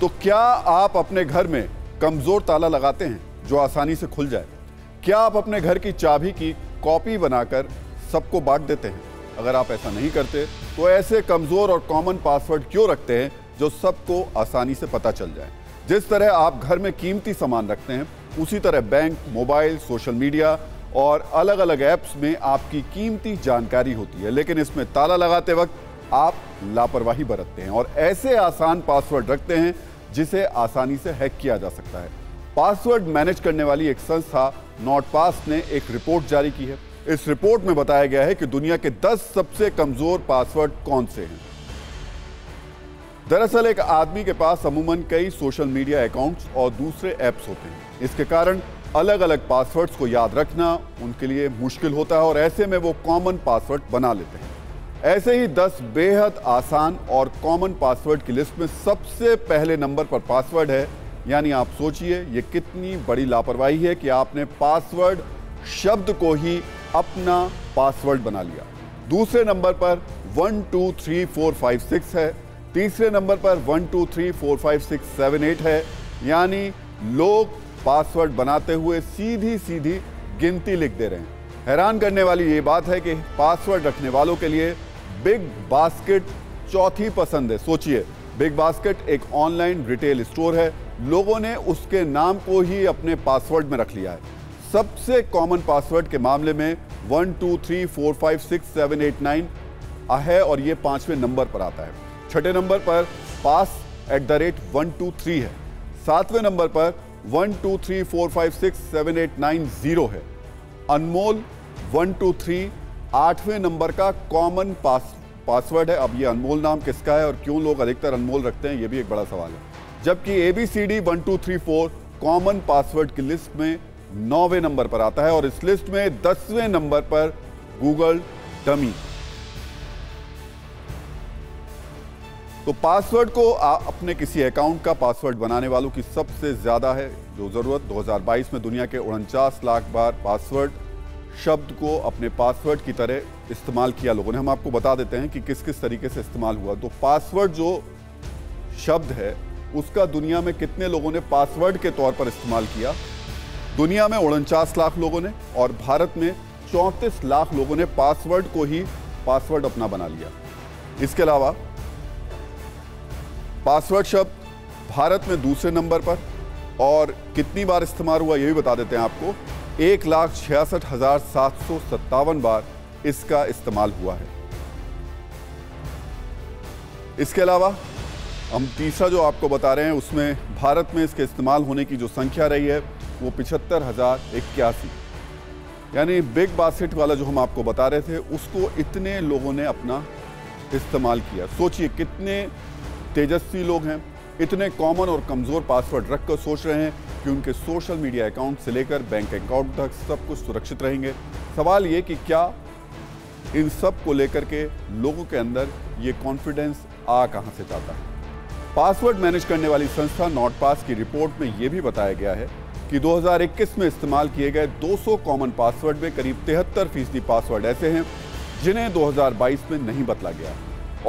तो क्या आप अपने घर में कमजोर ताला लगाते हैं जो आसानी से खुल जाए? क्या आप अपने घर की चाबी की कॉपी बनाकर सबको बांट देते हैं? अगर आप ऐसा नहीं करते तो ऐसे कमजोर और कॉमन पासवर्ड क्यों रखते हैं जो सबको आसानी से पता चल जाए? जिस तरह आप घर में कीमती सामान रखते हैं, उसी तरह बैंक, मोबाइल, सोशल मीडिया और अलग अलग ऐप्स में आपकी कीमती जानकारी होती है, लेकिन इसमें ताला लगाते वक्त आप लापरवाही बरतते हैं और ऐसे आसान पासवर्ड रखते हैं जिसे आसानी से हैक किया जा सकता है। पासवर्ड मैनेज करने वाली एक संस्था नॉटपास ने एक रिपोर्ट जारी की है। इस रिपोर्ट में बताया गया है कि दुनिया के 10 सबसे कमजोर पासवर्ड कौन से हैं। दरअसल एक आदमी के पास अमूमन कई सोशल मीडिया अकाउंट्स और दूसरे ऐप्स होते हैं। इसके कारण अलग अलग पासवर्ड्स को याद रखना उनके लिए मुश्किल होता है और ऐसे में वो कॉमन पासवर्ड बना लेते हैं। ऐसे ही 10 बेहद आसान और कॉमन पासवर्ड की लिस्ट में सबसे पहले नंबर पर पासवर्ड है, यानी आप सोचिए ये कितनी बड़ी लापरवाही है कि आपने पासवर्ड शब्द को ही अपना पासवर्ड बना लिया। दूसरे नंबर पर 1 2 3 4 5 6 है। तीसरे नंबर पर 1 2 3 4 5 6 7 8 है, यानी लोग पासवर्ड बनाते हुए सीधी सीधी गिनती लिख दे रहे हैं। हैरान करने वाली ये बात है कि पासवर्ड रखने वालों के लिए बिग बास्केट चौथी पसंद है। सोचिए, बिग बास्केट एक ऑनलाइन रिटेल स्टोर है, लोगों ने उसके नाम को ही अपने पासवर्ड में रख लिया है। सबसे कॉमन पासवर्ड के मामले में 1 2 3 4 5 6 7 8 9 है और ये 5वें नंबर पर आता है। छठे नंबर पर pass@123 है। 7वें नंबर पर 1 2 3 4 5 6 7 8 9 0 है। अनमोल 1 2 3 8वें नंबर का कॉमन पासवर्ड है। अब ये अनमोल नाम किसका है और क्यों लोग अधिकतर अनमोल रखते हैं, ये भी एक बड़ा सवाल है। जबकि ABCD 1 2 3 4 कॉमन पासवर्ड की लिस्ट में 9वें नंबर पर आता है और इस लिस्ट में 10वें नंबर पर गूगल डमी। तो पासवर्ड को अपने किसी अकाउंट का पासवर्ड बनाने वालों की सबसे ज्यादा है जो जरूरत। 2022 में दुनिया के 49 लाख बार पासवर्ड शब्द को अपने पासवर्ड की तरह इस्तेमाल किया लोगों ने। हम आपको बता देते हैं कि किस किस तरीके से इस्तेमाल हुआ। तो पासवर्ड जो शब्द है उसका दुनिया में कितने लोगों ने पासवर्ड के तौर पर इस्तेमाल किया? दुनिया में 49 लाख लोगों ने और भारत में 34 लाख लोगों ने पासवर्ड को ही पासवर्ड अपना बना लिया। इसके अलावा पासवर्ड शब्द भारत में दूसरे नंबर पर और कितनी बार इस्तेमाल हुआ ये भी बता देते हैं आपको। 1,66,757 बार इसका इस्तेमाल हुआ है। इसके अलावा हम तीसरा जो आपको बता रहे हैं उसमें भारत में इसके इस्तेमाल होने की जो संख्या रही है वो 75,081, यानी बिग बास्केट वाला जो हम आपको बता रहे थे उसको इतने लोगों ने अपना इस्तेमाल किया। सोचिए कितने तेजस्वी लोग हैं, इतने कॉमन और कमज़ोर पासवर्ड रखकर सोच रहे हैं कि उनके सोशल मीडिया अकाउंट से लेकर बैंक अकाउंट तक सब कुछ सुरक्षित रहेंगे। सवाल ये कि क्या इन सब को लेकर के लोगों के अंदर ये कॉन्फिडेंस आ कहां से जाता है? पासवर्ड मैनेज करने वाली संस्था नॉटपास की रिपोर्ट में यह भी बताया गया है कि 2021 में इस्तेमाल किए गए 200 कॉमन पासवर्ड में करीब 73% पासवर्ड ऐसे हैं जिन्हें 2022 में नहीं बदला गया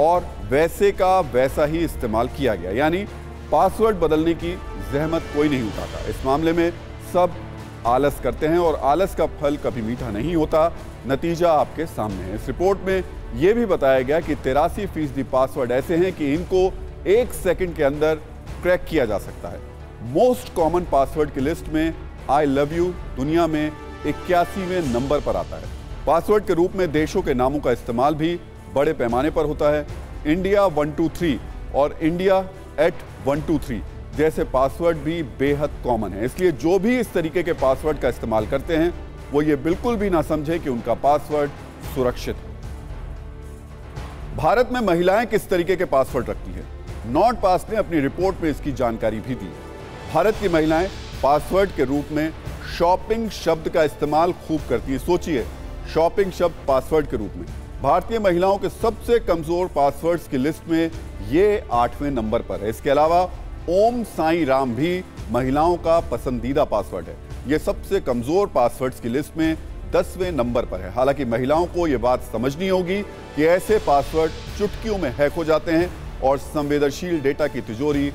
और वैसे का वैसा ही इस्तेमाल किया गया, यानी पासवर्ड बदलने की जहमत कोई नहीं उठाता। इस मामले में सब आलस करते हैं और आलस का फल कभी मीठा नहीं होता। नतीजा आपके सामने है। इस रिपोर्ट में यह भी बताया गया कि 83% पासवर्ड ऐसे हैं कि इनको 1 सेकंड के अंदर क्रैक किया जा सकता है। मोस्ट कॉमन पासवर्ड की लिस्ट में आई लव यू दुनिया में 81वें नंबर पर आता है। पासवर्ड के रूप में देशों के नामों का इस्तेमाल भी बड़े पैमाने पर होता है। इंडिया 123 और इंडिया @123 जैसे पासवर्ड भी बेहद कॉमन है। इसलिए जो भी इस तरीके के पासवर्ड का इस्तेमाल करते हैं वो ये बिल्कुल भी ना समझे कि उनका पासवर्ड सुरक्षित है। भारत में महिलाएं किस तरीके के पासवर्ड रखती है? नॉटपास ने अपनी रिपोर्ट में इसकी जानकारी भी दी। भारत की महिलाएं पासवर्ड के रूप में शॉपिंग शब्द का इस्तेमाल खूब करती हैं। सोचिए, शॉपिंग शब्द पासवर्ड के रूप में। भारतीय महिलाओं के सबसे कमजोर पासवर्ड्स की लिस्ट में ये 8वें नंबर पर है। इसके अलावा ओम साईं राम भी महिलाओं का पसंदीदा पासवर्ड है। ये सबसे कमजोर पासवर्ड्स की लिस्ट में 10वें नंबर पर है। हालांकि महिलाओं को यह बात समझनी होगी कि ऐसे पासवर्ड चुटकियों में हैक हो जाते हैं और संवेदनशील डेटा की तिजोरी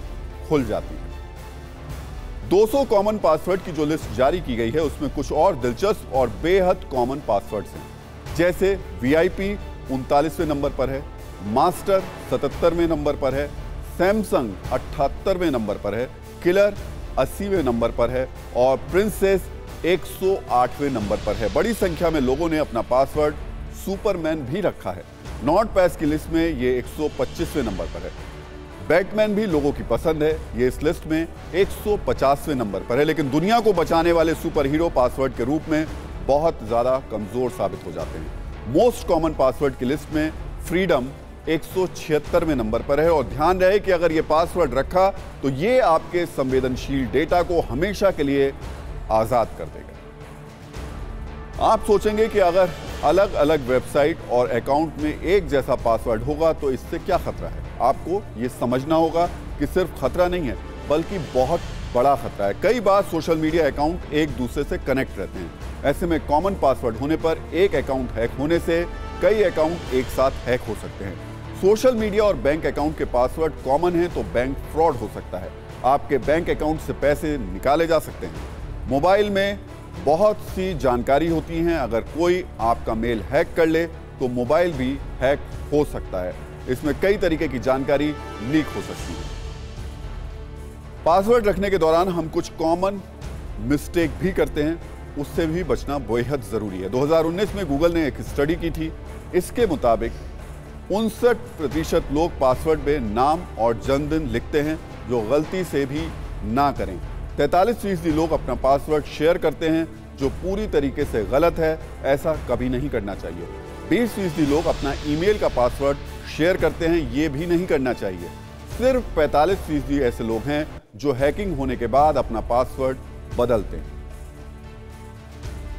खुल जाती है। 200 कॉमन पासवर्ड की जो लिस्ट जारी की गई है उसमें कुछ और दिलचस्प और बेहद कॉमन पासवर्ड्स हैं, जैसे वीआईपी 39वें नंबर पर है, मास्टर 77वें नंबर पर है, सैमसंग 78वें नंबर पर है, किलर 80वें नंबर पर है और प्रिंसेस 108वें नंबर पर है। बड़ी संख्या में लोगों ने अपना पासवर्ड सुपरमैन भी रखा है। नॉट पैस की लिस्ट में ये 125वें नंबर पर है। बैटमैन भी लोगों की पसंद है, ये इस लिस्ट में 150वें नंबर पर है। लेकिन दुनिया को बचाने वाले सुपर हीरो पासवर्ड के रूप में बहुत ज्यादा कमजोर साबित हो जाते हैं। मोस्ट कॉमन पासवर्ड की लिस्ट में फ्रीडम 176वें नंबर पर है और ध्यान रहे कि अगर ये पासवर्ड रखा तो ये आपके संवेदनशील डेटा को हमेशा के लिए आजाद कर देगा। आप सोचेंगे कि अगर अलग अलग वेबसाइट और अकाउंट में एक जैसा पासवर्ड होगा तो इससे क्या खतरा है। आपको ये समझना होगा कि सिर्फ खतरा नहीं है बल्कि बहुत बड़ा खतरा है। कई बार सोशल मीडिया अकाउंट एक दूसरे से कनेक्ट रहते हैं। ऐसे में कॉमन पासवर्ड होने पर एक अकाउंट हैक होने से कई अकाउंट एक साथ हैक हो सकते हैं। सोशल मीडिया और बैंक अकाउंट के पासवर्ड कॉमन है तो बैंक फ्रॉड हो सकता है। आपके बैंक अकाउंट से पैसे निकाले जा सकते हैं। मोबाइल में बहुत सी जानकारी होती हैं, अगर कोई आपका मेल हैक कर ले तो मोबाइल भी हैक हो सकता है। इसमें कई तरीके की जानकारी लीक हो सकती है। पासवर्ड रखने के दौरान हम कुछ कॉमन मिस्टेक भी करते हैं, उससे भी बचना बेहद जरूरी है। 2019 में गूगल ने एक स्टडी की थी। इसके मुताबिक 59% लोग पासवर्ड में नाम और जन्मदिन लिखते हैं जो गलती से भी ना करें। 43% लोग अपना पासवर्ड शेयर करते हैं जो पूरी तरीके से गलत है, ऐसा कभी नहीं करना चाहिए। 20% लोग अपना ईमेल का पासवर्ड शेयर करते हैं, ये भी नहीं करना चाहिए। सिर्फ 45% ऐसे लोग हैं जो हैकिंग होने के बाद अपना पासवर्ड बदलते हैं।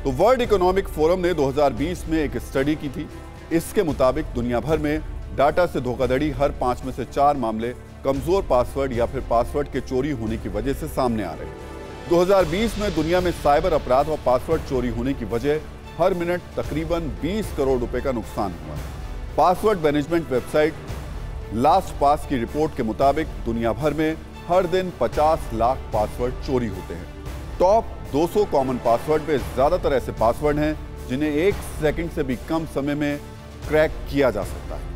तो वर्ल्ड इकोनॉमिक फोरम ने 2020 में एक स्टडी की थी। इसके मुताबिक दुनिया भर में डाटा से धोखाधड़ी हर 5 में से 4 मामले कमजोर पासवर्ड या फिर पासवर्ड के चोरी होने की वजह से सामने आ रहे हैं। 2020 में दुनिया में साइबर अपराध और पासवर्ड चोरी होने की वजह हर मिनट तकरीबन 20 करोड़ रुपए का नुकसान हुआ है। पासवर्ड मैनेजमेंट वेबसाइट लास्ट पास की रिपोर्ट के मुताबिक दुनिया भर में हर दिन 50 लाख पासवर्ड चोरी होते हैं। टॉप 200 कॉमन पासवर्ड में ज्यादातर ऐसे पासवर्ड हैं जिन्हें 1 सेकंड से भी कम समय में क्रैक किया जा सकता है।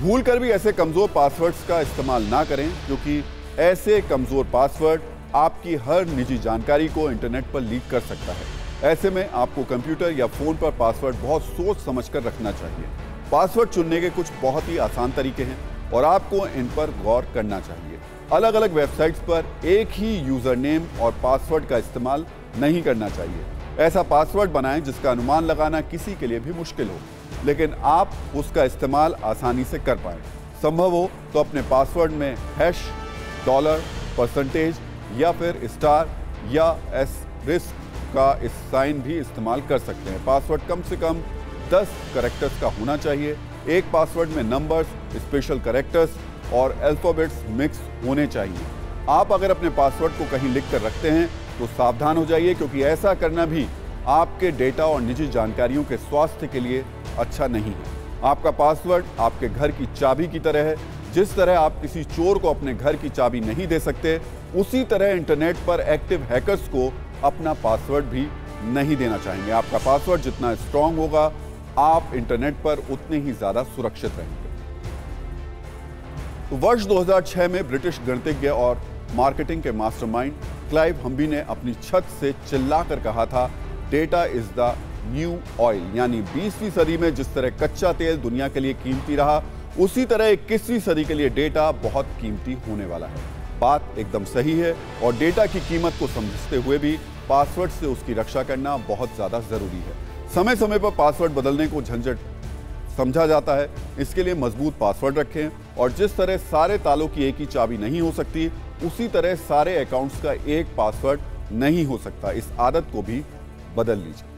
भूल कर भी ऐसे कमजोर पासवर्ड्स का इस्तेमाल ना करें, क्योंकि ऐसे कमजोर पासवर्ड आपकी हर निजी जानकारी को इंटरनेट पर लीक कर सकता है। ऐसे में आपको कंप्यूटर या फोन पर पासवर्ड बहुत सोच समझकर रखना चाहिए। पासवर्ड चुनने के कुछ बहुत ही आसान तरीके हैं और आपको इन पर गौर करना चाहिए। अलग अलग वेबसाइट्स पर एक ही यूजर नेम और पासवर्ड का इस्तेमाल नहीं करना चाहिए। ऐसा पासवर्ड बनाएं जिसका अनुमान लगाना किसी के लिए भी मुश्किल हो, लेकिन आप उसका इस्तेमाल आसानी से कर पाएं। संभव हो तो अपने पासवर्ड में हैश, डॉलर, परसेंटेज या फिर स्टार या एस्टेरिस्क का इस साइन भी इस्तेमाल कर सकते हैं। पासवर्ड कम से कम 10 कैरेक्टर्स का होना चाहिए। एक पासवर्ड में नंबर्स, स्पेशल कैरेक्टर्स और अल्फाबेट्स मिक्स होने चाहिए। आप अगर अपने पासवर्ड को कहीं लिख कर रखते हैं तो सावधान हो जाइए, क्योंकि ऐसा करना भी आपके डेटा और निजी जानकारियों के स्वास्थ्य के लिए अच्छा नहीं है। आपका पासवर्ड आपके घर की चाबी की तरह है। जिस तरह आप किसी चोर को अपने घर की चाबी नहीं दे सकते, उसी तरह इंटरनेट पर एक्टिव हैकर्स को अपना पासवर्ड भी नहीं देना चाहेंगे। आपका पासवर्ड जितना स्ट्रांग होगा, आप इंटरनेट पर उतने ही ज्यादा सुरक्षित रहेंगे। तो वर्ष 2006 में ब्रिटिश गणितज्ञ और मार्केटिंग के मास्टरमाइंड क्लाइव हम्बी ने अपनी छत से चिल्लाकर कहा था, data is the new oil. यानी 20वीं सदी में जिस तरह कच्चा तेल दुनिया के लिए कीमती रहा, उसी तरह 21वीं सदी के लिए डेटा बहुत कीमती होने वाला है। बात एकदम सही है और डेटा की कीमत को समझते हुए भी पासवर्ड से उसकी रक्षा करना बहुत ज्यादा जरूरी है। समय समय पर पासवर्ड बदलने को झंझट समझा जाता है, इसके लिए मजबूत पासवर्ड रखें। और जिस तरह सारे तालों की एक ही चाबी नहीं हो सकती, उसी तरह सारे अकाउंट्स का एक पासवर्ड नहीं हो सकता। इस आदत को भी बदल लीजिए।